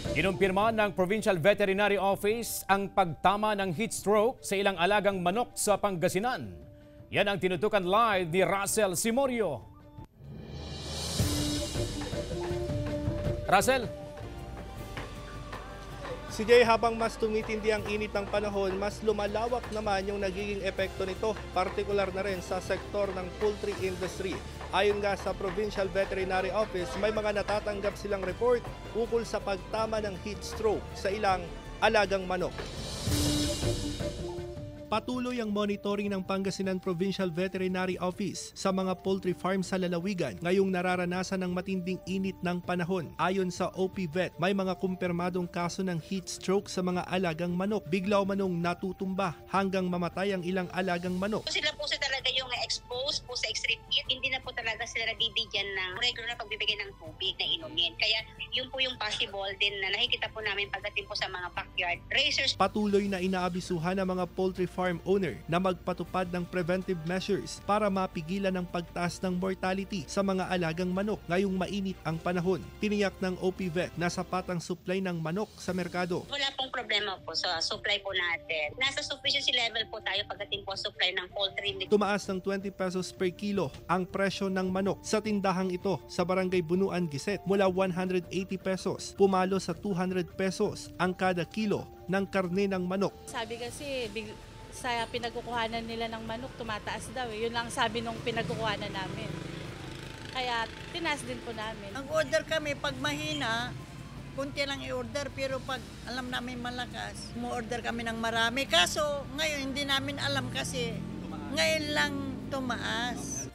Kinumpirma ng Provincial Veterinary Office ang pagtama ng heat stroke sa ilang alagang manok sa Pangasinan. Yan ang tinutukan live ni Russell Simorio. Russell. CJ, habang mas tumitindi ang init ng panahon, mas lumalawak naman yung nagiging epekto nito, partikular na rin sa sektor ng poultry industry. Ayon nga sa Provincial Veterinary Office, may mga natatanggap silang report ukol sa pagtama ng heat stroke sa ilang alagang manok. Patuloy ang monitoring ng Pangasinan Provincial Veterinary Office sa mga poultry farm sa lalawigan ngayong nararanasan ng matinding init ng panahon. Ayon sa OPVet, may mga kumpirmadong kaso ng heat stroke sa mga alagang manok. Biglaw manong natutumba hanggang mamatay ang ilang alagang manok. Sila po talaga yung exposed po sa extreme heat. Hindi na po talaga sila nabibigyan ng regular na pagbibigay ng tubig na inumin. Kaya yun po yung possible din na nakikita po namin pagdating po sa mga backyard racers. Patuloy na inaabisuhan ng mga poultry farm owner na magpatupad ng preventive measures para mapigilan ang pagtaas ng mortality sa mga alagang manok ngayong mainit ang panahon. Tiniyak ng OPVet na sapat ang supply ng manok sa merkado. Wala pong problema po sa supply po natin. Nasa sufficiency level po tayo pagdating po supply ng poultry. Tumaas ng 20 pesos per kilo ang presyo ng manok sa tindahang ito sa Barangay Bunuan, Giset mula 180 pesos. Pumalo sa 200 pesos ang kada kilo ng karne ng manok. Sabi kasi sa pinagkukuhanan nila ng manok tumataas daw. Yun lang sabi nung pinagkukuhanan namin. Kaya tinaas din po namin. Ang order kami pag mahina, kunti lang i-order, pero pag alam namin malakas, mo-order kami ng marami. Kaso ngayon hindi namin alam kasi ngayon lang tumaas.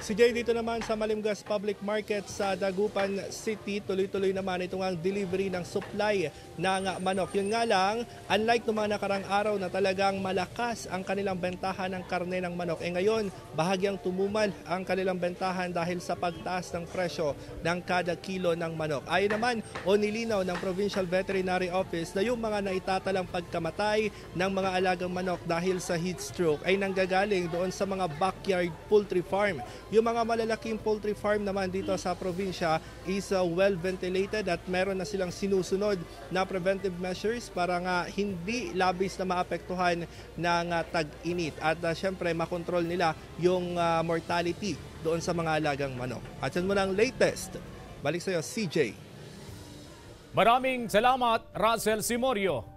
Si Jay, dito naman sa Malimgas Public Market sa Dagupan City, tuloy-tuloy naman itong ang delivery ng supply ng manok. Yun nga lang, unlike noong mga nakarang araw na talagang malakas ang kanilang bentahan ng karne ng manok, ngayon bahagyang tumumal ang kanilang bentahan dahil sa pagtaas ng presyo ng kada kilo ng manok. Ayon naman o nilinaw ng Provincial Veterinary Office na yung mga naitatalang pagkamatay ng mga alagang manok dahil sa heat stroke ay nanggagaling doon sa mga backyard poultry farm. Yung mga malalaking poultry farm naman dito sa probinsya is well ventilated at meron na silang sinusunod na preventive measures para nga hindi labis na maapektuhan ng tag-init at syempre makontrol nila yung mortality doon sa mga alagang manok. At yan muna ang latest. Balik sa iyo, CJ. Maraming salamat, Russell Simorio.